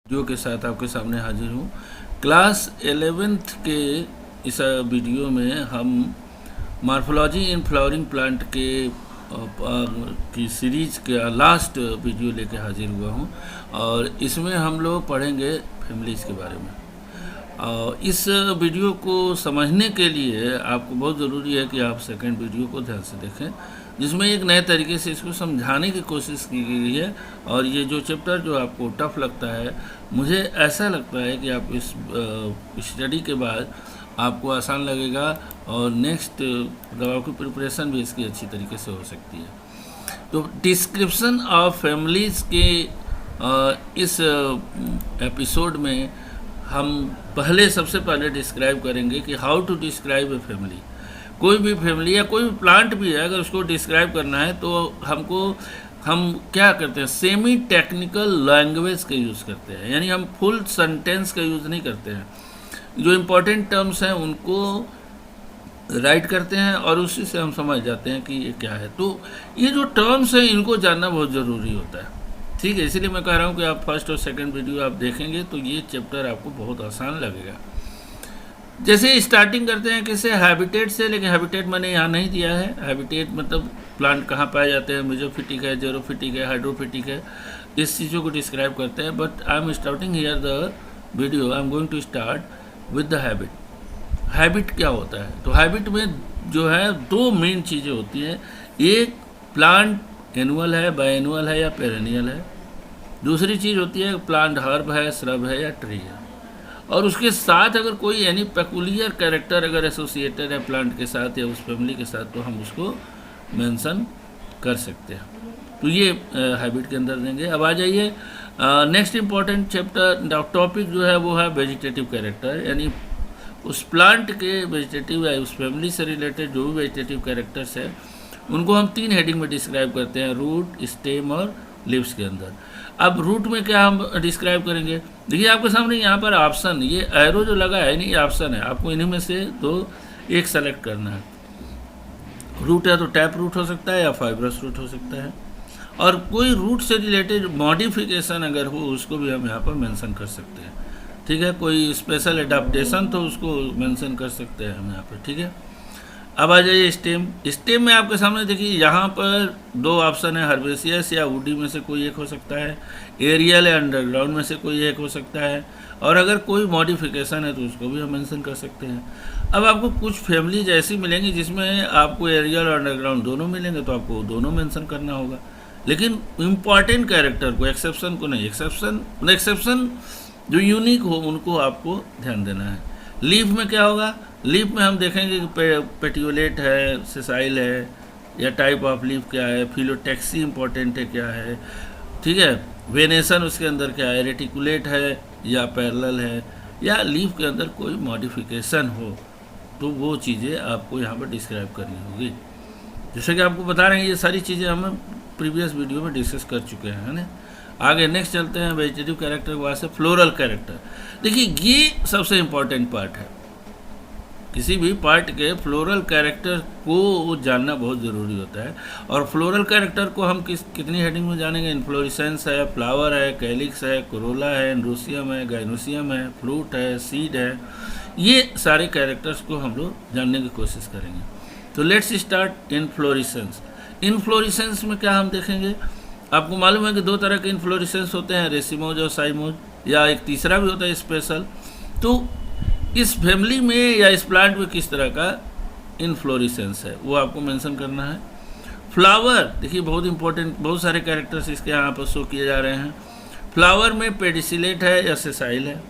Video के साथ आपके सामने हाजिर हूँ। क्लास 11th के इस वीडियो में हम मॉर्फोलॉजी इन फ्लावरिंग प्लांट के की सीरीज का लास्ट वीडियो लेके हाजिर हुआ हूँ और इसमें हम लोग पढ़ेंगे फैमिलीज़ के बारे में। इस वीडियो को समझने के लिए आपको बहुत ज़रूरी है कि आप सेकंड वीडियो को ध्यान से देखें, जिसमें एक नए तरीके से इसको समझाने की कोशिश की गई है। और ये जो चैप्टर जो आपको टफ लगता है, मुझे ऐसा लगता है कि आप इस स्टडी के बाद आपको आसान लगेगा और नेक्स्ट मतलब आपकी प्रिपरेशन भी इसकी अच्छी तरीके से हो सकती है। तो डिस्क्रिप्शन ऑफ फैमिलीज़ के इस एपिसोड में हम सबसे पहले डिस्क्राइब करेंगे कि how to describe a family. कोई भी फैमिली या कोई भी प्लांट भी है, अगर उसको डिस्क्राइब करना है तो हम क्या करते हैं, सेमी टेक्निकल लैंग्वेज का यूज़ करते हैं, यानी हम फुल सेंटेंस का यूज़ नहीं करते हैं। जो इम्पोर्टेंट टर्म्स हैं उनको राइट करते हैं और उसी से हम समझ जाते हैं कि ये क्या है। तो ये जो टर्म्स हैं इनको जानना बहुत ज़रूरी होता है, ठीक है। इसीलिए मैं कह रहा हूँ कि आप फर्स्ट और सेकंड वीडियो आप देखेंगे तो ये चैप्टर आपको बहुत आसान लगेगा। जैसे स्टार्टिंग करते हैं किससे, हैबिटेट से, लेकिन हैबिटेट मैंने यहाँ नहीं दिया है। हैबिटेट मतलब प्लांट कहाँ पाए जाते हैं, मेसोफिटिक है, जेरोफिटिक है, हाइड्रोफिटिक है, इस चीज़ों को डिस्क्राइब करते हैं। But I am starting here the video, I am going to start with the habit. Habit क्या होता है? तो हैबिट में जो है दो मेन चीज़ें होती हैं। एक प्लांट एनुअल है, बायएनुअल है या पेरेनियल है। दूसरी चीज़ होती है प्लांट हर्ब है, श्रब है या ट्री है। और उसके साथ अगर कोई यानी पेकुलियर कैरेक्टर अगर एसोसिएटेड है प्लांट के साथ या उस फैमिली के साथ तो हम उसको मेंशन कर सकते हैं। तो ये हैबिट के अंदर देंगे। अब आ जाइए नेक्स्ट इम्पॉर्टेंट चैप्टर टॉपिक जो है वो है वेजिटेटिव कैरेक्टर, यानी उस प्लांट के वेजिटेटिव या उस फैमिली से रिलेटेड जो भी वेजिटेटिव कैरेक्टर्स है उनको हम 3 हेडिंग में डिस्क्राइब करते हैं, रूट, स्टेम और लीव्स के अंदर। अब रूट में क्या हम डिस्क्राइब करेंगे, देखिए आपके सामने यहाँ पर ऑप्शन, ये एरो जो लगा है नहीं, ये ऑप्शन है, आपको इन्हीं में से एक सेलेक्ट करना है। रूट है तो टैप रूट हो सकता है या फाइब्रस रूट हो सकता है, और कोई रूट से रिलेटेड मॉडिफिकेशन अगर हो उसको भी हम यहाँ पर मेंशन कर सकते हैं, ठीक है। कोई स्पेशल एडाप्टेशन तो उसको मेंशन कर सकते हैं हम यहाँ पर, ठीक है। अब आ जाइए स्टेम। स्टेम में आपके सामने देखिए यहाँ पर 2 ऑप्शन है, हर्बेसियस या वुडी में से कोई एक हो सकता है, एरियल या अंडरग्राउंड में से कोई एक हो सकता है, और अगर कोई मॉडिफिकेशन है तो उसको भी हम मेंशन कर सकते हैं। अब आपको कुछ फैमिलीज ऐसी मिलेंगी जिसमें आपको एरियल और अंडरग्राउंड दोनों मिलेंगे तो आपको दोनों मेंशन करना होगा, लेकिन इम्पॉर्टेंट कैरेक्टर को, एक्सेप्शन को नहीं। एक्सेप्शन जो यूनिक हो उनको आपको ध्यान देना है। लीफ में क्या होगा, लीफ में हम देखेंगे कि पेटियोलेट है, सेसाइल है, या टाइप ऑफ लीफ क्या है, फिलोटैक्सी इंपॉर्टेंट है क्या है, ठीक है। वेनेसन उसके अंदर क्या है, रेटिकुलेट है या पैरेलल है, या लीफ के अंदर कोई मॉडिफिकेशन हो, तो वो चीज़ें आपको यहाँ पर डिस्क्राइब करनी होगी। जैसे कि आपको बता रहे हैं ये सारी चीज़ें हम प्रीवियस वीडियो में डिस्कस कर चुके हैं, है ना। आगे नेक्स्ट चलते हैं वेजिटेटिव कैरेक्टर के बाद से फ्लोरल कैरेक्टर। देखिए ये सबसे इम्पॉर्टेंट पार्ट है, किसी भी पार्ट के फ्लोरल कैरेक्टर को जानना बहुत ज़रूरी होता है। और फ्लोरल कैरेक्टर को हम कितनी हेडिंग में जानेंगे, इन्फ्लोरेसेंस है, फ्लावर है, कैलिक्स है, कोरोला है, एंड्रोसियम है, गाइनोसियम है, फ्रूट है, सीड है, ये सारे कैरेक्टर्स को हम लोग जानने की कोशिश करेंगे। तो लेट्स स्टार्ट इन्फ्लोरेसेंस। इन्फ्लोरेसेंस में क्या हम देखेंगे, आपको मालूम है कि 2 तरह के इन्फ्लोरेसेंस होते हैं, रेसिमोज और साइमोज, या एक तीसरा भी होता है स्पेशल। तो इस फैमिली में या इस प्लांट में किस तरह का इन्फ्लोरेसेंस है वो आपको मेंशन करना है। फ्लावर देखिए बहुत इंपॉर्टेंट, बहुत सारे कैरेक्टर्स इसके यहाँ पर शो किए जा रहे हैं। फ्लावर में पेडिसिलेट है या सेसाइल है,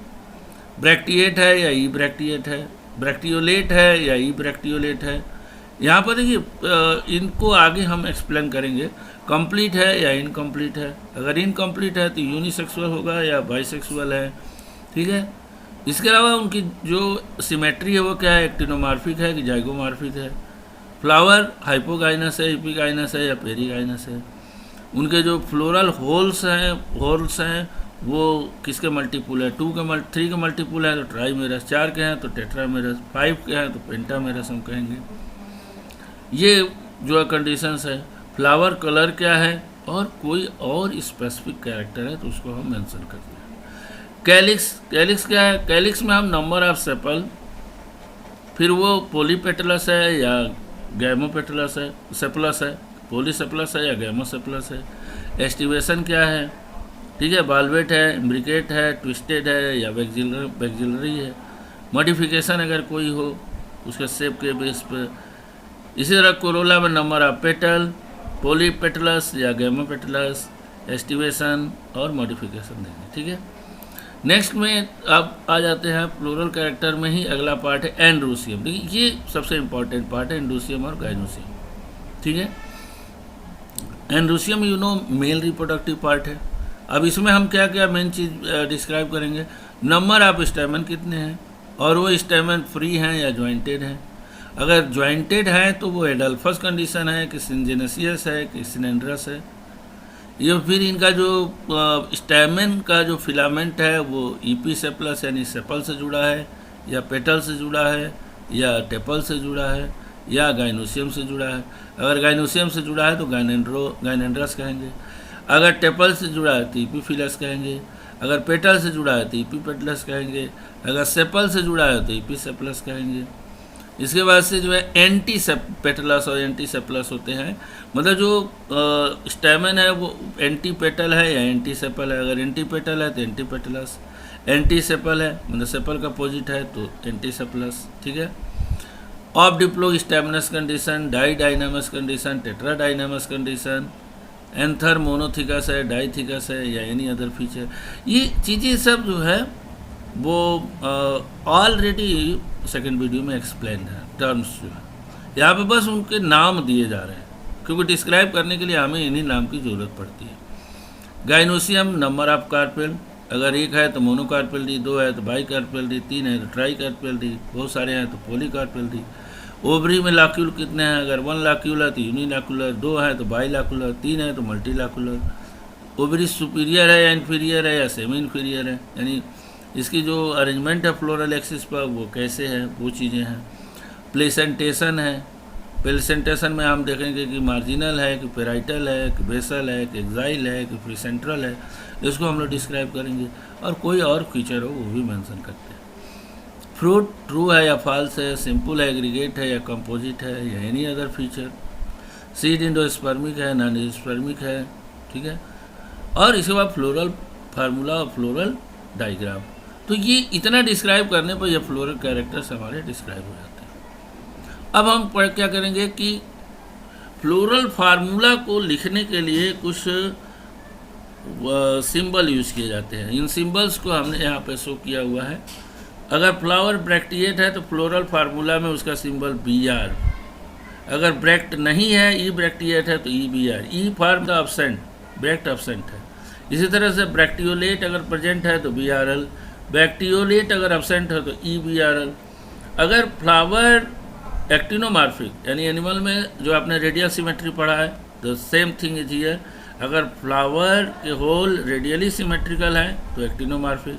ब्रैक्टिएट है या ई ब्रैक्टिएट है, ब्रैक्टियोलेट है या ई ब्रैक्टियोलेट है। यहाँ पर देखिए इनको आगे हम एक्सप्लेन करेंगे। कंप्लीट है या इनकम्प्लीट है, अगर इनकम्प्लीट है तो यूनिसेक्सुअल होगा या बाइसेक्सुअल है, ठीक है। इसके अलावा उनकी जो सिमेट्री है वो क्या है, एक्टिनोमार्फिक है कि जाइगोमार्फिक है। फ्लावर हाइपोगाइनस है, एपिगाइनस है या पेरीगाइनस है। उनके जो फ्लोरल होल्स हैं वो किसके मल्टीपुल है, 3 के मल्टीपुल है तो ट्राईमेरस, 4 के हैं तो टेट्रामेरस, 5 के हैं तो पेंटामेरस हम कहेंगे। ये जो कंडीशंस है। फ्लावर कलर क्या है और कोई और स्पेसिफिक कैरेक्टर है तो उसको हम मेंशन करते हैं। कैलिक्स क्या है? कैलिक्स में हम नंबर ऑफ सेपल, फिर वो पॉलीपेटलस है या गैमोपेटलस है, सेपलस है, पॉलीसेपलस है या गैमोसेपलस है। एस्टिवेशन क्या है? ठीक है, बाल्वेट है, इम्ब्रिकेट है, ट्विस्टेड है या वैक्सिलरी है। मॉडिफिकेशन अगर कोई हो उसके शेप के बेस पर। इसी तरह कोरोला में नंबर ऑफ पेटल, पॉलीपेटलस या गैमोपेटलस, एस्टिवेशन और मॉडिफिकेशन देंगे। ठीक है, नेक्स्ट में अब आ जाते हैं फ्लोरल कैरेक्टर में ही अगला पार्ट है एंड्रोसियम। देखिए ये सबसे इम्पॉर्टेंट पार्ट है, एंड्रोसियम और गाइनोसियम। ठीक है, एंड्रोसियम मेल रिप्रोडक्टिव पार्ट है। अब इसमें हम क्या क्या मेन चीज़ डिस्क्राइब करेंगे? नंबर ऑफ स्टेमन कितने हैं, और वो स्टेमन फ्री हैं या ज्वाइंटेड हैं। अगर ज्वाइंटेड हैं तो वो एडल्फस कंडीशन है कि सिंजेनेसियस है कि सिनेंड्रस है। ये फिर इनका जो स्टेमन का जो फिलामेंट है वो ईपीसेपलस यानी सेपल से जुड़ा है, या पेटल से जुड़ा है, या टेपल से जुड़ा है, या गाइनोसियम से जुड़ा है। अगर गाइनोसियम से जुड़ा है तो गाइनेंड्रस कहेंगे। अगर टेपल से जुड़ा है तो ईपीफिलस कहेंगे। अगर पेटल से जुड़ा है तो ईपीपेटलस कहेंगे। अगर सेपल से जुड़ा है तो ईपीसेपलस कहेंगे। इसके बाद से जो है एंटी पेटलस और एंटी सेपलस होते हैं, मतलब जो स्टेमन है वो एंटी पेटल है या एंटी सेपल है। अगर एंटी पेटल है तो एंटी पेटलस, एंटी सेपल है मतलब सेपल का अपोजिट है तो एंटी सेपलस। ठीक है, of diplostemonous condition, didynamous condition, tetradynamous condition, anther monothecous है, डाईथिकस है या एनी अदर फीचर। ये चीज़ें सब जो है वो ऑलरेडी सेकंड वीडियो में एक्सप्लेन है। टर्म्स जो है यहाँ पे बस उनके नाम दिए जा रहे हैं, क्योंकि डिस्क्राइब करने के लिए हमें इन्हीं नाम की ज़रूरत पड़ती है। गाइनोसियम नंबर ऑफ कार्पेल, अगर एक है तो मोनोकार्पेल डी, दो है तो बाई कार्पेल डी, तीन है तो ट्राई कार्पेल डी, बहुत सारे हैं तो पोली कार्पेल डी। ओवरी में लाक्यूल कितने हैं? अगर वन लाक्यूल है तो यूनिलाकुलर, दो है तो बाई लाकुलर, तीन है तो मल्टी लाकुलर। ओवरी सुपीरियर है या इन्फीरियर है या सेमी इन्फीरियर है, यानी इसकी जो अरेंजमेंट है फ्लोरल एक्सिस पर वो कैसे है, वो चीज़ें हैं। प्लेसेंटेशन है, प्लेसेंटेशन में हम देखेंगे कि मार्जिनल है कि पेराइटल है कि बेसल है कि एक्साइल है कि फ्री सेंट्रल है, इसको हम लोग डिस्क्राइब करेंगे। और कोई और फीचर हो वो भी मेंशन करते हैं। फ्रूट ट्रू है या फॉल्स है, सिंपल है, एग्रीगेट है या कंपोजिट है या any other feature. Seed endospermic है, नॉन इंडोस्पर्मिक है। ठीक है, और इसके बाद फ्लोरल फार्मूला और फ्लोरल डायग्राम। तो ये इतना डिस्क्राइब करने पर ये फ्लोरल कैरेक्टर्स हमारे डिस्क्राइब हो जाते हैं। अब हम क्या करेंगे कि फ्लोरल फार्मूला को लिखने के लिए कुछ सिंबल यूज़ किए जाते हैं। इन सिंबल्स को हमने यहाँ पे शो किया हुआ है। अगर फ्लावर ब्रैक्टिएट है तो फ्लोरल फार्मूला में उसका सिंबल BR। अगर ब्रैक्ट नहीं है, ई ब्रैक्टिएट है तो EBR। E form the absent, bract absent है। इसी तरह से ब्रैक्टियोलेट अगर प्रेजेंट है तो BRL, ब्रैक्टियोलेट अगर अब्सेंट है तो EBRL। अगर फ्लावर एक्टिनोमार्फिक यानी एनिमल में जो आपने रेडियल सिमेट्री पढ़ा है, the same thing is here. अगर फ्लावर के होल रेडियली सिमेट्रिकल है तो एक्टिनोमार्फिक।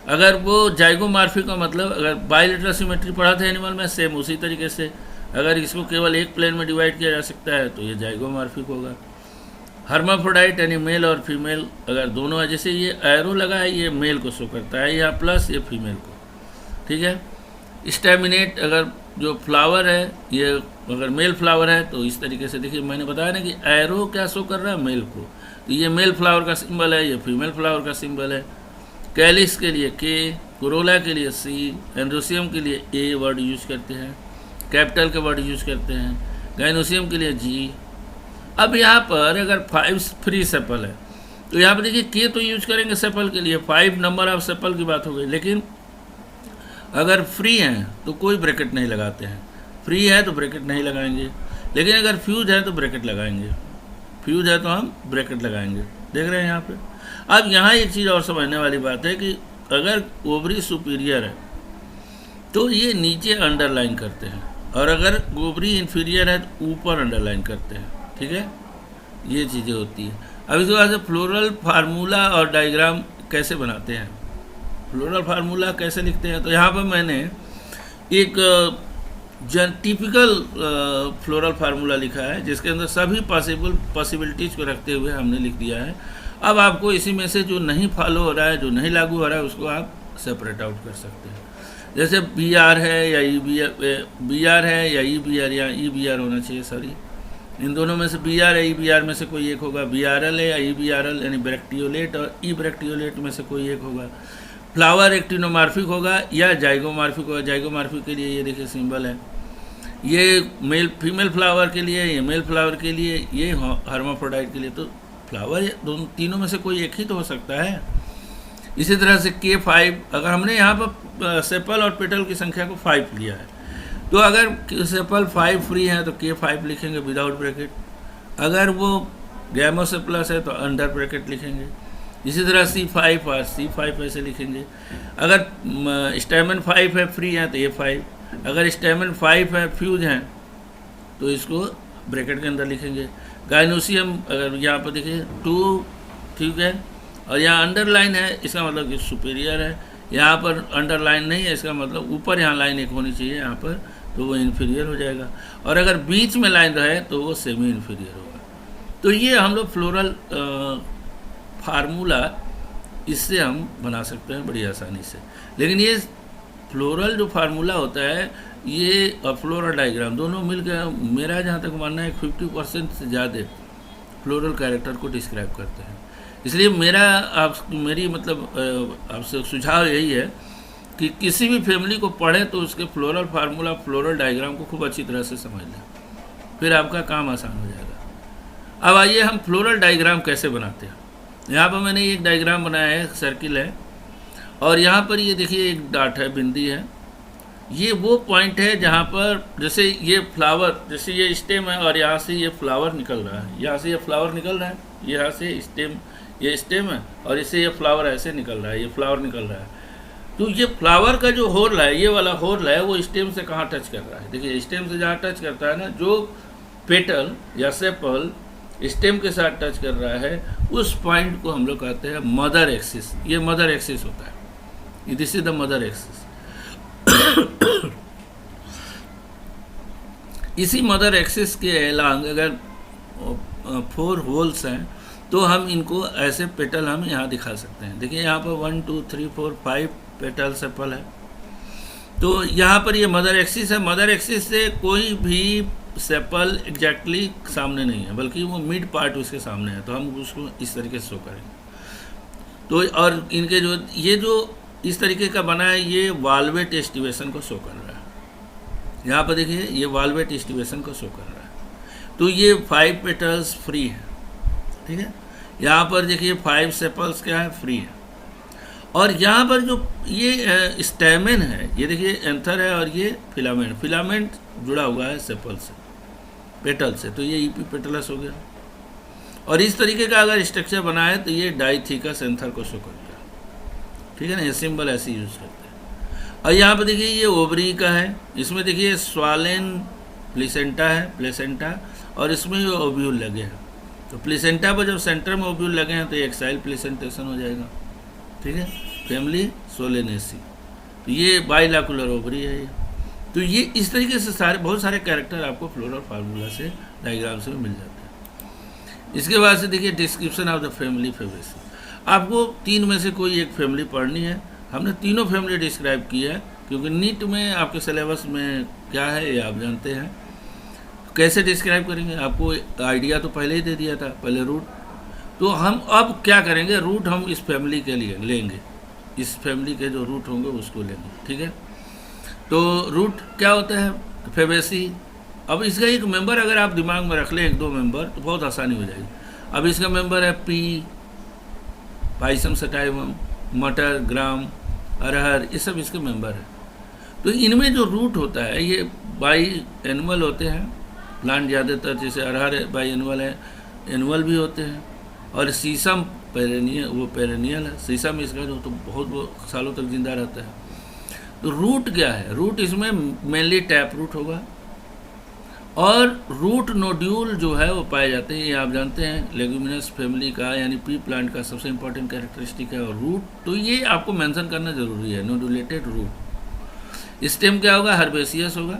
अगर वो जाइगोमार्फिक का मतलब, अगर बाइलेटरल सिमेट्री पढ़ा था एनिमल में, सेम उसी तरीके से अगर इसको केवल एक प्लेन में डिवाइड किया जा सकता है तो ये जाइगोमार्फिक होगा। हर्माफ्रोडाइट यानी मेल और फीमेल अगर दोनों है, जैसे ये एरो लगा है ये मेल को शो करता है, यहाँ प्लस ये फीमेल को। ठीक है, स्टेमिनेट अगर जो फ्लावर है ये अगर मेल फ्लावर है तो इस तरीके से, देखिए मैंने बताया ना कि एरो क्या शो कर रहा है, मेल को, तो ये मेल फ्लावर का सिंबल है, ये फीमेल फ्लावर का सिंबल है। कैलिक्स के लिए K, कोरोला के लिए C, एंड्रोसियम के लिए A वर्ड यूज़ करते हैं, कैपिटल के वर्ड यूज़ करते हैं, गाइनोसियम के लिए G। अब यहाँ पर अगर 5 फ्री सेपल है तो यहाँ पर देखिए K तो यूज करेंगे सेपल के लिए, 5 नंबर ऑफ सेपल की बात हो गई। लेकिन अगर फ्री हैं तो कोई ब्रैकेट नहीं लगाते हैं, फ्री है तो ब्रैकेट नहीं लगाएंगे। लेकिन अगर फ्यूज है तो ब्रैकेट लगाएंगे, फ्यूज है तो हम ब्रैकेट लगाएंगे। देख रहे हैं यहाँ पे। अब यहाँ एक चीज़ और समझने वाली बात है कि अगर ओवरी सुपीरियर है तो ये नीचे अंडरलाइन करते हैं, और अगर ओवरी इन्फीरियर है तो ऊपर अंडरलाइन करते हैं। ठीक है, ये चीज़ें होती हैं। अब इसके बाद से फ्लोरल फार्मूला और डायग्राम कैसे बनाते हैं, फ्लोरल फार्मूला कैसे लिखते हैं, तो यहाँ पर मैंने एक टिपिकल फ्लोरल फार्मूला लिखा है जिसके अंदर सभी पॉसिबिलिटीज़ को रखते हुए हमने लिख दिया है। अब आपको इसी में से जो नहीं फॉलो हो रहा है, जो नहीं लागू हो रहा है, उसको आप सेपरेट आउट कर सकते हैं। जैसे बी आर है या ई बी आर या ई बी आर होना चाहिए, सॉरी, इन दोनों में से बी आर या ई बी आर में से कोई एक होगा। बी आर एल है या ई बी आर एल, यानी ब्रैक्टियोलेट और ई ब्रैक्टियोलेट में से कोई एक होगा। फ्लावर एक्टिनोमार्फिक होगा या जाइगोमार्फिक होगा। जाइगोमार्फिक के लिए ये देखिए सिंबल है, ये फीमेल फ्लावर के लिए, ये मेल फ्लावर के लिए, ये हर्माफ्रोडाइट के लिए। तो फ्लावर दोनों तीनों में से कोई एक ही तो हो सकता है। इसी तरह से K5, अगर हमने यहाँ पर सेपल और पेटल की संख्या को 5 लिया है, तो अगर सेपल 5 फ्री है तो K5 लिखेंगे विदाउट ब्रैकेट। अगर वो गैमोसेपलस है तो अंडर ब्रैकेट लिखेंगे। इसी तरह C5 और C5 ऐसे लिखेंगे। अगर स्टेमन 5 है फ्री है तो ये 5। अगर स्टेमन 5 है फ्यूज हैं तो इसको ब्रैकेट के अंदर लिखेंगे। गाइनोसियम अगर यहाँ पर देखिए 2, ठीक है, और यहाँ अंडरलाइन है, इसका मतलब कि सुपीरियर है। यहाँ पर अंडरलाइन नहीं है, इसका मतलब ऊपर यहाँ लाइन एक होनी चाहिए यहाँ पर, तो वो इन्फीरियर हो जाएगा। और अगर बीच में लाइन रहे तो वो सेमी इन्फीरियर होगा। तो ये हम लोग फ्लोरल फार्मूला इससे हम बना सकते हैं बड़ी आसानी से। लेकिन ये फ्लोरल जो फार्मूला होता है ये और फ्लोरल डायग्राम दोनों मिलकर, मेरा जहाँ तक मानना है 50% से ज़्यादा फ्लोरल कैरेक्टर को डिस्क्राइब करते हैं। इसलिए मेरी मतलब आपसे सुझाव यही है कि किसी भी फैमिली को पढ़ें तो उसके फ्लोरल फार्मूला, फ्लोरल डायग्राम को खूब अच्छी तरह से समझ लें, फिर आपका काम आसान हो जाएगा। अब आइए हम फ्लोरल डायग्राम कैसे बनाते हैं। यहाँ पर मैंने एक डायग्राम बनाया है, सर्किल है, और यहाँ पर ये देखिए एक डॉट है, बिंदी है। ये वो पॉइंट है जहाँ पर जैसे ये फ्लावर, जैसे ये स्टेम है और यहाँ से ये फ्लावर निकल रहा है, यहाँ से ये फ्लावर निकल रहा है, यहाँ से स्टेम, ये स्टेम है और इससे ये फ्लावर ऐसे निकल रहा है, ये फ्लावर निकल रहा है। तो ये फ्लावर का जो होल है, ये वाला होल है, वो स्टेम से कहाँ टच कर रहा है? देखिए स्टेम से जहाँ टच करता है ना, जो पेटल या सेपल स्टेम के साथ टच कर रहा है, उस पॉइंट को हम लोग कहते हैं मदर एक्सिस। ये मदर एक्सिस होता है, this is the mother axis. इसी मदर एक्सिस के अलांग अगर 4 होल्स हैं तो हम इनको ऐसे पेटल हम यहाँ दिखा सकते हैं। देखिए यहाँ पर 1 2 3 4 5 पेटल सेपल है। तो यहाँ पर ये मदर एक्सिस है। मदर एक्सिस से कोई भी सेपल एग्जैक्टली सामने नहीं है, बल्कि वो मिड पार्ट उसके सामने है, तो हम उसको इस तरीके से शो करेंगे। तो और इनके जो इस तरीके का बना है, ये वाल्वेट एस्टिवेशन को शो कर रहा है। यहाँ पर देखिए ये वाल्वेट एस्टिवेशन को शो कर रहा है। तो ये 5 पेटल्स फ्री है, ठीक है। यहाँ पर देखिए 5 सेपल्स क्या है, फ्री है। और यहाँ पर जो ये स्टेमेन है, ये देखिए एंथर है और ये फिलामेंट, फिलामेंट जुड़ा हुआ है सेपल से, पेटल से, तो ये ईपी पेटलस हो गया। और इस तरीके का अगर स्ट्रक्चर बना है तो ये डाइथिकस एंथर को शो करता है, ठीक है ना। ये सिंबल ऐसे यूज करते हैं। और यहाँ पर देखिए ये ओवरी का है, इसमें देखिए स्वालेन प्लेसेंटा है, प्लेसेंटा, और इसमें ये ओव्यूल लगे हैं। तो प्लेसेंटा पर जब सेंटर में ओव्यूल लगे हैं तो एक्साइल प्लेसेंटेशन हो जाएगा, ठीक है। फैमिली सोलेनेसी, तो ये बाइलैकुलर ओवरी है ये। तो ये इस तरीके से बहुत सारे कैरेक्टर आपको फ्लोरल फार्मूला से, डायग्राम से मिल जाते हैं। इसके बाद से देखिए description of the family Fabaceae. आपको 3 में से कोई एक फैमिली पढ़नी है। हमने तीनों फैमिली डिस्क्राइब की है, क्योंकि नीट में आपके सिलेबस में क्या है ये आप जानते हैं। कैसे डिस्क्राइब करेंगे, आपको आइडिया तो पहले ही दे दिया था, पहले रूट। तो हम अब क्या करेंगे, रूट हम इस फैमिली के लिए लेंगे, इस फैमिली के जो रूट होंगे उसको लेंगे, ठीक है। तो रूट क्या होता है, फेबेसी। अब इसका एक मेंबर अगर आप दिमाग में रख लें, 1-2 मेंबर, तो बहुत आसानी हो जाएगी। अब इसका मेंबर है पी, पाइसम सटाइवम, मटर, ग्राम, अरहर, ये सब इसके मेंबर है। तो इनमें जो रूट होता है ये बाई एनुअल होते हैं, प्लांट ज़्यादातर, जैसे अरहर बाई एनुअल है, एनुअल भी होते हैं। और शीशम पेरेनियल है, शीशम इसका जो तो बहुत सालों तक जिंदा रहता है। तो रूट क्या है, रूट इसमें मेनली टैप रूट होगा, और रूट नोड्यूल जो है वो पाए जाते हैं। ये आप जानते हैं लेग्यूमिनस फैमिली का, यानी पी प्लांट का सबसे इंपॉर्टेंट कैरेक्टरिस्टिक है। और रूट, तो ये आपको मेंशन करना जरूरी है, नोडुलेटेड रूट। स्टेम क्या होगा, हर्बेसियस होगा।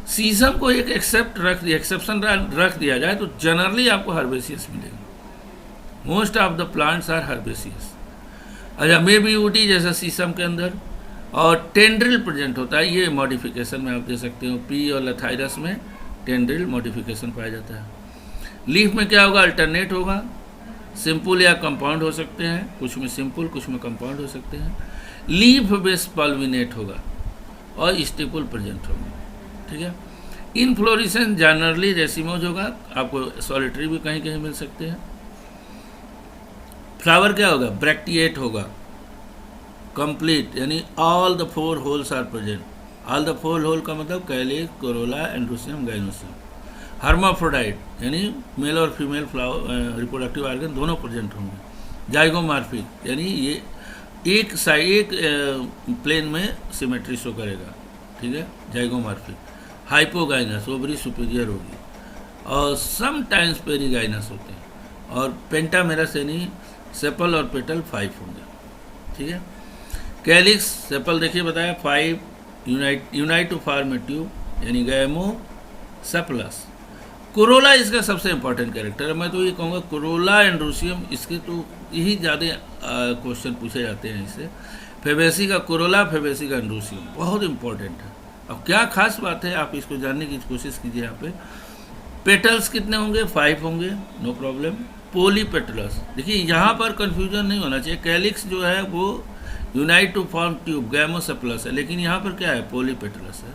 शीशम को एक एक्सेप्शन रख दिया जाए तो जनरली आपको हर्बेसियस मिलेगा, most of the plants are herbaceous. अच्छा, मे बी ऊटी जैसा शीशम के अंदर, और टेंड्रिल प्रेजेंट होता है, ये मॉडिफिकेशन में आप दे सकते हो, पी और लथाइरस में टेंड्रिल मॉडिफिकेशन पाया जाता है। लीफ में क्या होगा, अल्टरनेट होगा, सिंपल या कंपाउंड हो सकते हैं, कुछ में सिंपल कुछ में कंपाउंड हो सकते हैं। लीफ बेस पल्विनेट होगा और स्टिपुल प्रेजेंट होगा, ठीक है। इनफ्लोरेसेंस जनरली रेसिमोज होगा, आपको सॉलिटरी भी कहीं कहीं मिल सकते हैं। फ्लावर क्या होगा, ब्रैक्टिएट होगा, कंप्लीट, यानी all the 4 whorls are present. All the 4 whorl का मतलब calyx, corolla, androecium, gynoecium. Hermaphrodite यानी मेल और फीमेल फ्लावर रिप्रोडक्टिव ऑर्गन दोनों प्रेजेंट होंगे। जाइगोमॉर्फिक यानी ये एक प्लेन में सिमेट्री शो करेगा, ठीक है, जाइगोमॉर्फिक। हाइपोगाइनस, ओवरी सुपीरियर होगी, और समटाइम्स पेरीगाइनस होते हैं, और पेंटामेरस यानी सेपल और पेटल 5 होंगे, ठीक है। कैलिक्स, सेपल देखिए बताया 5, unite to form a tube यानी गैमोसेपलस। कोरोला इसका सबसे इंपॉर्टेंट कैरेक्टर है। मैं तो ये कहूँगा कोरोला एंड्रोसियम, इसके तो यही ज़्यादा क्वेश्चन पूछे जाते हैं इससे। फेबेसी का कोरोला, फेबेसी का एंड्रोसियम बहुत इंपॉर्टेंट है। अब क्या खास बात है, आप इसको जानने की कोशिश कीजिए। यहाँ पे पेटल्स कितने होंगे, 5 होंगे, नो प्रॉब्लम। पोलीपेटलस, देखिए यहाँ पर कन्फ्यूजन नहीं होना चाहिए। कैलिक्स जो है वो unite to form tube gamosepalous है, लेकिन यहाँ पर क्या है, पोलीपेटलस है।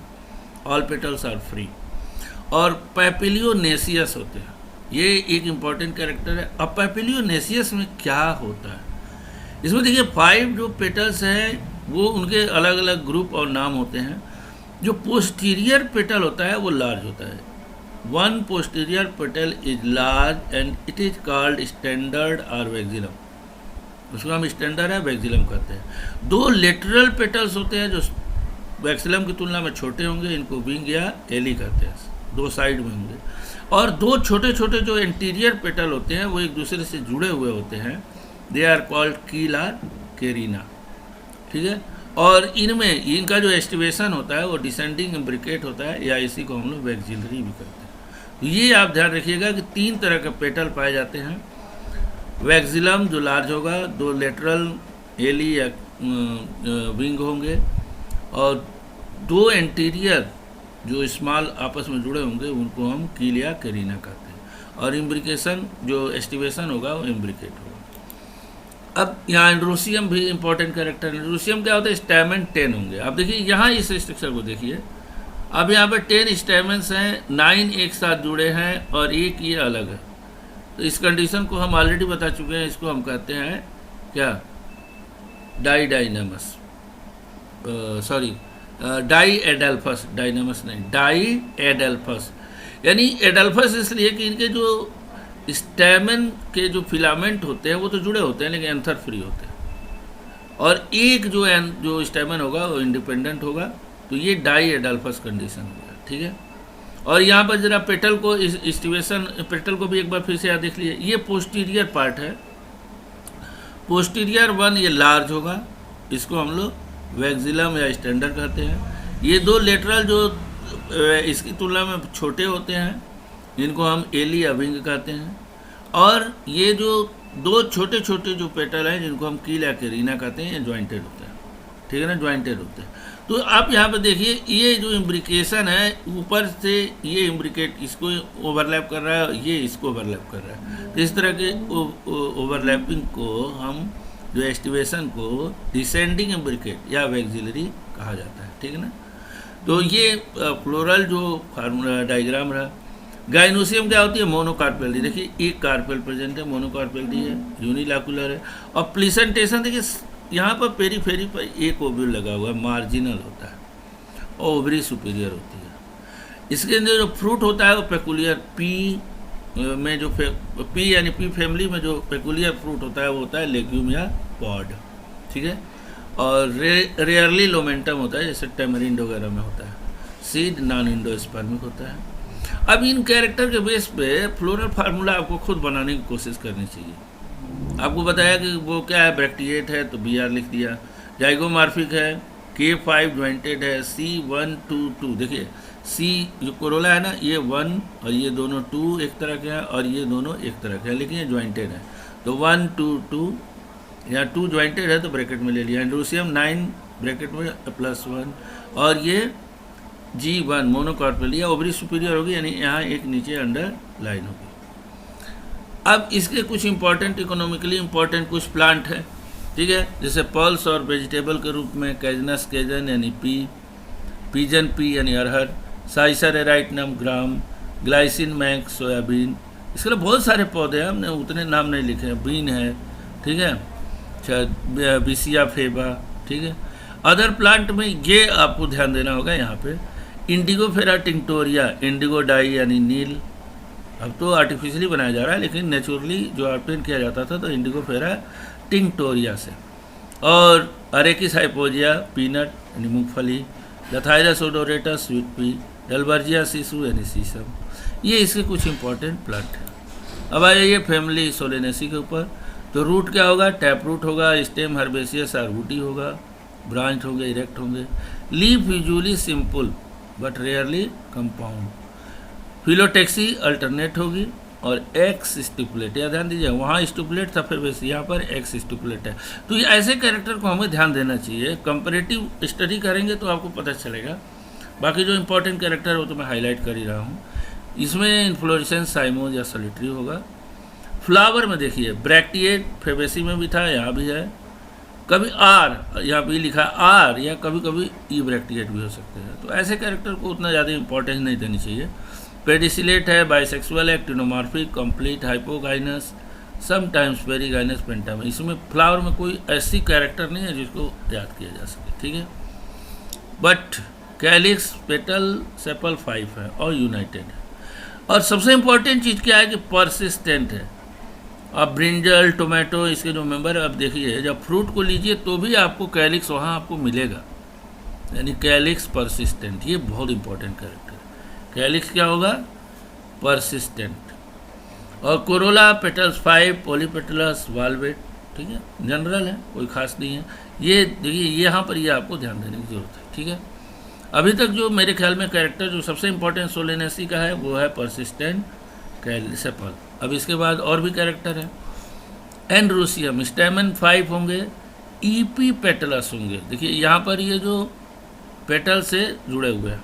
All petals are free. और पैपिलियोनेसियस होते हैं, ये एक इम्पॉर्टेंट कैरेक्टर है। अब पैपिलियोनेसियस में क्या होता है, इसमें देखिए 5 जो पेटल्स हैं वो उनके अलग अलग ग्रुप और नाम होते हैं। जो पोस्टीरियर पेटल होता है वो लार्ज होता है। One posterior petal is large and it is called standard और वैक्सिलम, उसको हम स्टैंडर्ड है वैक्सिलम कहते हैं। 2 लेटरल पेटल्स होते हैं जो वैक्सिलम की तुलना में छोटे होंगे, इनको विंग या एली कहते हैं, 2 साइड में होंगे। और 2 छोटे छोटे जो इंटीरियर पेटल होते हैं वो एक दूसरे से जुड़े हुए होते हैं, दे आर कॉल्ड कील और केरिना, ठीक है। और इनमें इनका जो एस्टिवेशन होता है वो डिसेंडिंग इम्ब्रिकेट होता है, या इसी को हम लोग वैक्सिलरी भी कहते हैं। तो ये आप ध्यान रखिएगा कि 3 तरह के पेटल पाए जाते हैं। वैक्सिलम जो लार्ज होगा, 2 लेटरल एली या विंग होंगे, और 2 एंटीरियर जो स्मॉल आपस में जुड़े होंगे उनको हम कील या केरिना कहते हैं। और इम्ब्रिकेशन जो एस्टिवेशन होगा वो इम्ब्रिकेट होगा। अब यहाँ एंड्रोसियम भी इंपॉर्टेंट कैरेक्टर है। एंड्रोसियम क्या होता है, स्टैमेन 10 होंगे। अब देखिए यहाँ इस स्ट्रक्चर को देखिए, अब यहाँ पर 10 स्टैमेंस हैं, 9 एक साथ जुड़े हैं और एक ये अलग है। तो इस कंडीशन को हम ऑलरेडी बता चुके हैं, इसको हम कहते हैं क्या, डाइडाइनमस, सॉरी डाई एडल्फस, डाइनमस नहीं, डाई एडल्फस। यानी एडल्फस इसलिए कि इनके जो स्टैमेन के जो फिलामेंट होते हैं वो तो जुड़े होते हैं लेकिन एंथर फ्री होते हैं, और एक जो स्टैमेन होगा वो इंडिपेंडेंट होगा। तो ये डाई एडल्फस कंडीशन होगा, ठीक है। और यहाँ पर जरा पेटल को स्टिवेशन पेटल को भी एक बार फिर से याद देख लीजिए। ये पोस्टीरियर पार्ट है, पोस्टीरियर 1 ये लार्ज होगा, इसको हम लोग वैक्सिलम या स्टैंडर्ड कहते हैं। ये 2 लेटरल जो इसकी तुलना में छोटे होते हैं, जिनको हम एली या विंग कहते हैं। और ये जो 2 छोटे छोटे जो पेटल हैं जिनको हम कील या केरिना कहते हैं, ये ज्वाइंटेड होते हैं, ठीक है ना, ज्वाइंटेड होते हैं। तो आप यहाँ पे देखिए ये जो इम्ब्रिकेशन है, ऊपर से ये इम्ब्रिकेट इसको ओवरलैप कर रहा है, ये इसको ओवरलैप कर रहा है। तो इस तरह के ओवरलैपिंग को हम जो एस्टिवेशन को डिसेंडिंग इम्ब्रिकेट या वैक्सिलरी कहा जाता है, ठीक है ना। तो ये फ्लोरल जो फार्मूला डायग्राम रहा। गाइनोसियम क्या होती है, मोनोकार्पेल डी, देखिए एक कार्पेल प्रेजेंट है, मोनोकार्पेल डी है, यूनिलैकुलर है। और प्लीसेंटेशन देखिए यहाँ पर पेरीफेरी पर एक ओव्यूल लगा हुआ है, मार्जिनल होता है, और ओवरी सुपीरियर होती है। इसके अंदर जो फ्रूट होता है वो पेकुलियर पी में जो पी यानी पी फैमिली में जो पेकुलियर फ्रूट होता है वो होता है लेग्यूम या पॉड, ठीक है। और रेयरली लोमेंटम होता है, जैसे टेमरिंड वगैरह में होता है। सीड नॉन इंडोस्पर्मिक होता है। अब इन कैरेक्टर के बेस पे फ्लोरल फार्मूला आपको खुद बनाने की कोशिश करनी चाहिए। आपको बताया कि वो क्या है, ब्रैक्टिएट है तो Br लिख दिया, जाइगोमॉर्फिक है, K5 ज्वाइंटेड है, C1 2 2। देखिए C जो कोरोला है ना, ये 1 और ये दोनों 2 एक तरह के हैं, और ये दोनों एक तरह के हैं, लेकिन ये ज्वाइंटेड है। तो 1 2 2, यहाँ 2 ज्वाइंटेड है तो ब्रैकेट में ले लिया। एंड्रोसियम 9 ब्रैकेट में +1, और ये G1 मोनोकार्पेल, या ओवरी सुपीरियर होगी, यानी यहाँ एक नीचे अंडर लाइन होगी। अब इसके कुछ इंपॉर्टेंट, इकोनॉमिकली इंपॉर्टेंट कुछ प्लांट है, ठीक है, जैसे पल्स और वेजिटेबल के रूप में कैजनस कैजन यानी पी, पीजन पी यानी अरहर, साइसर एराइटनम ग्राम, ग्लाइसिन मैक सोयाबीन। इसके लिए बहुत सारे पौधे हैं, हमने उतने नाम नहीं लिखे हैं। बीन है, ठीक है, अच्छा बिसिया फेबा, ठीक है। अदर प्लांट में ये आपको ध्यान देना होगा यहाँ पे, इंडिगो फेरा टिंक्टोरिया, इंडिगो डाई यानी नील, अब तो आर्टिफिशियली बनाया जा रहा है, लेकिन नेचुरली जो आर्पेन किया जाता था तो इंडिगो फेरा टिंक्टोरिया से। और अरेकिस हाइपोजिया पीनट यानी मूंगफली, लथाइरस ओडोरेटस स्वीट पी, डलबर्जिया सीसू यानी सीसम। ये इसके कुछ इंपॉर्टेंट प्लांट हैं। अब आइए फैमिली सोलेनेसी के ऊपर। तो रूट क्या होगा? टैप रूट होगा, स्टेम हर्बेसियस आर्बूटी होगा, ब्रांच होंगे, इरेक्ट होंगे। Leaf usually simple but rarely compound. Phyllotaxy alternate होगी, और एक्स स्टिपुलेट, या ध्यान दीजिए वहाँ स्टिपुलेट था, फिर वैसे यहाँ पर एक्स स्टिपुलेट है। तो ये ऐसे कैरेक्टर को हमें ध्यान देना चाहिए। कंपैरेटिव स्टडी करेंगे तो आपको पता चलेगा। बाकी जो इंपॉर्टेंट कैरेक्टर है वो तो मैं हाईलाइट कर ही रहा हूँ। इसमें इन्फ्लोरेसेंस साइमोज या सोलिटरी होगा। फ्लावर में देखिए ब्रैक्टिएट फेबेसी में भी था, यहाँ भी है। कभी आर, यहाँ पे लिखा आर, या कभी कभी ई ब्रैक्टिएट भी हो सकते हैं। तो ऐसे कैरेक्टर को उतना ज़्यादा इंपॉर्टेंस नहीं देनी चाहिए। पेडिसिलेट है, बाइसेक्सुअल है, actinomorphic, complete, hypogynous, sometimes perigynous, pentamerous. इसमें फ्लावर में कोई ऐसी कैरेक्टर नहीं है जिसको याद किया जा सके, ठीक है। बट कैलिक्स, पेटल, सेपल 5 है और यूनाइटेड है। और सबसे इंपॉर्टेंट चीज़ क्या है कि परसिस्टेंट है। अब ब्रिंजल, टोमेटो, इसके जो मेंबर है, अब देखिए जब फ्रूट को लीजिए तो भी आपको कैलिक्स वहाँ आपको मिलेगा, यानी कैलिक्स परसिस्टेंट। ये बहुत इंपॉर्टेंट कैरेक्टर है। कैलिक्स क्या होगा? परसिस्टेंट। और कोरोला पेटल्स 5, पॉलीपेटलस, वाल्वेट, ठीक है, जनरल है, कोई खास नहीं है। ये देखिए यहाँ पर ये आपको ध्यान देने की जरूरत है, ठीक है। अभी तक जो मेरे ख्याल में कैरेक्टर जो सबसे इंपॉर्टेंट सोलेनेसी का है वो है परसिस्टेंट सेपल। अब इसके बाद और भी कैरेक्टर है। एंड्रोसियम, स्टेमन 5 होंगे, ईपी पेटलस होंगे। देखिए यहाँ पर ये जो पेटल से जुड़े हुए हैं,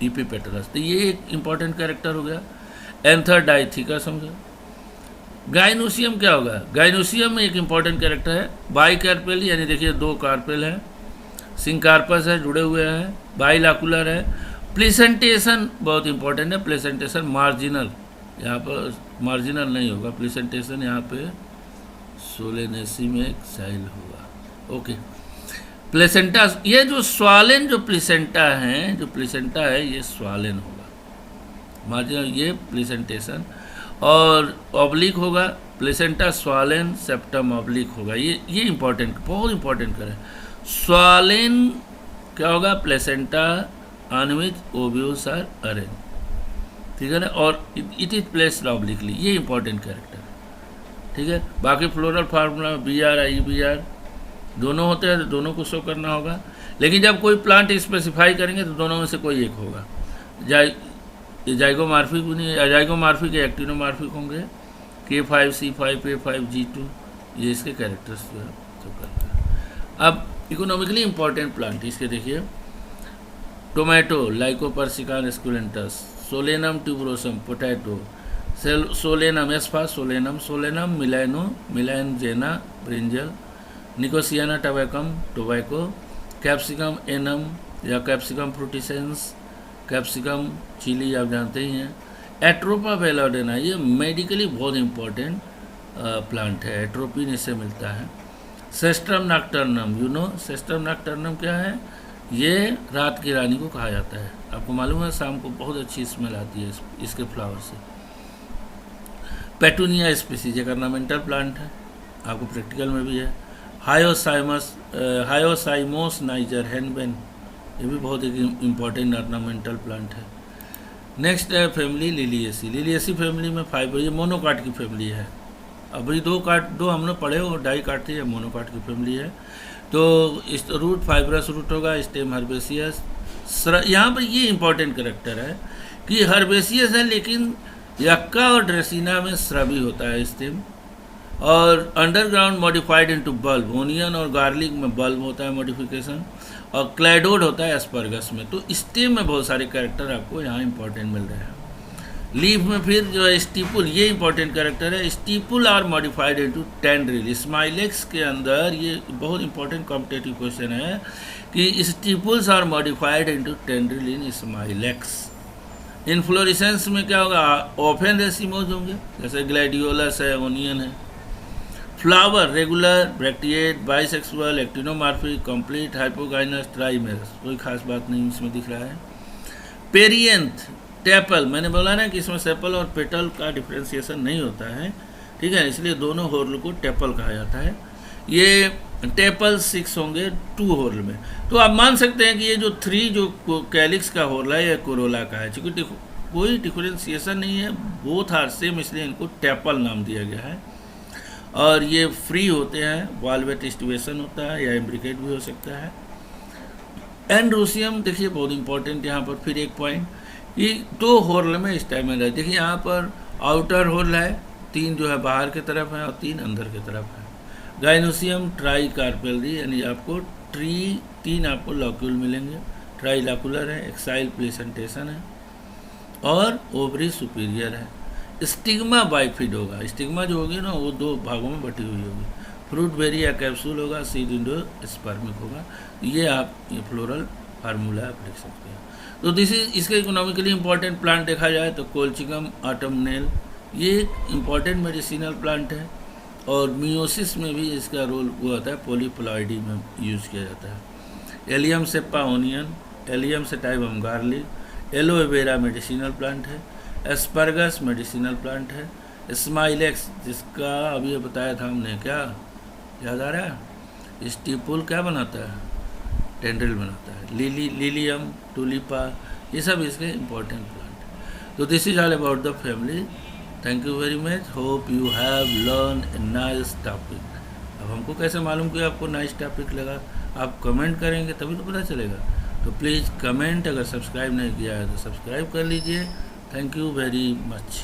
ईपी पेटलस, तो ये एक इंपॉर्टेंट कैरेक्टर हो गया। एंथर डाइथिकस होंगे। गाइनोसियम क्या होगा? गाइनोसियम में एक इंपॉर्टेंट कैरेक्टर है, बाई कार्पेल, यानी देखिए 2 कार्पेल है, सिंकार्पस है, जुड़े हुए हैं, बाइलाकुलर है। प्लेसेंटेशन बहुत इंपॉर्टेंट है, प्लेसेंटेशन मार्जिनल, यहाँ पर मार्जिनल नहीं होगा, प्लेसेंटेशन यहाँ पे सोलेनेसी में एक साइल होगा, ओके। प्लेसेंटा, ये जो स्वालेन जो प्लेसेंटा है, जो प्लेसेंटा है ये स्वालेन होगा, मार्जिनल ये प्लेसेंटेशन। और ऑब्लिक होगा, प्लेसेंटा स्वालेन सेप्टम ऑब्लिक होगा। ये इंपॉर्टेंट, बहुत इंपॉर्टेंट करें। स्वालेन क्या होगा? Placenta on which ovules are arrange, ठीक है ना। और इट इज प्लेस्ड ऑब्लिकली, ये इंपॉर्टेंट कैरेक्टर है, ठीक है। बाकी फ्लोरल फार्मूला BR IBR दोनों होते हैं, तो दोनों को शो करना होगा। लेकिन जब कोई प्लांट स्पेसिफाई करेंगे तो दोनों में से कोई एक होगा। जाइगोमार्फिक भी नहीं, जाइगोमार्फिक या एक्टिनोमार्फिक होंगे। K5 C5 A5 G2, ये इसके कैरेक्टर्स जो है शो करना है। अब इकोनॉमिकली इंपॉर्टेंट प्लांट इसके देखिए, tomato, lycopersicon esculentum, solanum tuberosum, potato, solanum asfa, solanum melano, melongena, brinjal, nicotiana tabacum, tobacco, capsicum annuum या कैप्सिकम फ्रूटिसेंस, कैप्सिकम चिली आप जानते ही हैं। एट्रोपा बेलोडेना, ये मेडिकली बहुत इंपॉर्टेंट प्लांट है, एट्रोपिन इससे मिलता है। सेस्ट्रम नॉक्टर्नम, यू नो सेस्ट्रम नॉक्टर्नम क्या है? ये रात की रानी को कहा जाता है। आपको मालूम है शाम को बहुत अच्छी स्मेल आती है इसके फ्लावर से। पेटूनिया स्पीसीज एक ऑर्नामेंटल प्लांट है, आपको प्रैक्टिकल में भी है। हायोसाइमोस नाइजर हैनबेन, ये भी बहुत एक इम्पॉर्टेंट ऑर्नामेंटल प्लांट है। नेक्स्ट है फैमिली लिलिएसी। लिलिएसी फैमिली में 5, ये मोनोकाट की फैमिली है। अभी दो हमने पढ़े और डाई काटती है, मोनोकाट की फैमिली है। तो इस रूट फाइब्रस रूट होगा, स्टेम हर्बेसियस। यहाँ पर ये इंपॉर्टेंट करेक्टर है कि हर्बेसियस है, लेकिन यक्का और ड्रेसिना में स्रबी होता है स्टेम। और underground modified into bulb, onion और गार्लिक में बल्ब होता है मॉडिफिकेशन, और क्लैडोड होता है एस्परगस में। तो स्टेम में बहुत सारे कैरेक्टर आपको यहाँ इंपॉर्टेंट मिल रहे हैं। लीफ में फिर जो है स्टीपुल, ये इंपॉर्टेंट कैरेक्टर है। Stipule are modified into tendril. Smilax के अंदर ये बहुत इंपॉर्टेंट कॉम्पिटेटिव क्वेश्चन है कि stipules are modified into tendril in smilax. Inflorescence में क्या होगा, ऑफेन रेसिमोज होंगे, जैसे ग्लैडियोलस है, ओनियन है। Flower regular, bracteate, bisexual, actinomorphic, complete, hypogynous, ट्राइमेरस, कोई खास बात नहीं इसमें दिख रहा है। पेरियंथ, टेपल, मैंने बोला ना कि इसमें सेपल और पेटल का डिफ्रेंसिएशन नहीं होता है, ठीक है, इसलिए दोनों होर्ल को टेपल कहा जाता है। ये टेपल 6 होंगे 2 होर्ल में। तो आप मान सकते हैं कि ये जो 3 जो कैलिक्स का होर्ल है, ये कोरोला का है, चूँकि कोई डिफ्रेंसिएशन नहीं है, बोथ आर सेम, इसलिए इनको टेपल नाम दिया गया है। और ये फ्री होते हैं, वाल्वेट स्टिवेशन होता है या इम्ब्रिकेट भी हो सकता है। एंड्रोसियम देखिए बहुत इंपॉर्टेंट, यहाँ पर फिर एक पॉइंट, ये 2 होर्ल में स्टैमेन है। देखिए यहाँ पर आउटर होर्ल है, 3 जो है बाहर की तरफ है और 3 अंदर की तरफ है। गाइनोसियम ट्राई कार्पेलरी, यानी आपको 3 आपको लॉक्यूल मिलेंगे, ट्राई लॉक्यूलर है, एक्साइल प्लेसेंटेशन है और ओवरी सुपीरियर है। स्टिग्मा बाइफिड होगा, स्टिग्मा जो होगी ना वो 2 भागों में बटी हुई होगी। फ्रूट बेरी या कैप्सूल होगा, सीड इंडोस्पर्मिक होगा। ये आप ये फ्लोरल फार्मूला आप लिख सकते हैं। तो दिस इज इसका इकोनॉमिकली इंपॉर्टेंट प्लांट देखा जाए तो कोल्चिकम ऑटमनेल, ये एक इम्पॉर्टेंट मेडिसिनल प्लांट है और मियोसिस में भी इसका रोल हुआ होता है, पॉलीप्लॉइडी में यूज़ किया जाता है। Allium Seppa onion, allium sativum garlic, aloe vera medicinal plant है। एस्परगस मेडिसिनल प्लांट है। स्माइलेक्स जिसका अभी बताया था हमने, क्या याद आ रहा है, स्टीपुल क्या बनाता है, टेंड्रिल बनाता है। लिलियम, टुलिपा, ये सब इसके इम्पोर्टेंट प्लांट। तो this is all about the family. Thank you very much, hope you have learn a nice topic. अब हमको कैसे मालूम कि आपको नाइस टॉपिक लगा, आप कमेंट करेंगे तभी तो पता चलेगा। तो प्लीज़ कमेंट, अगर सब्सक्राइब नहीं किया है तो सब्सक्राइब कर लीजिए। Thank you very much.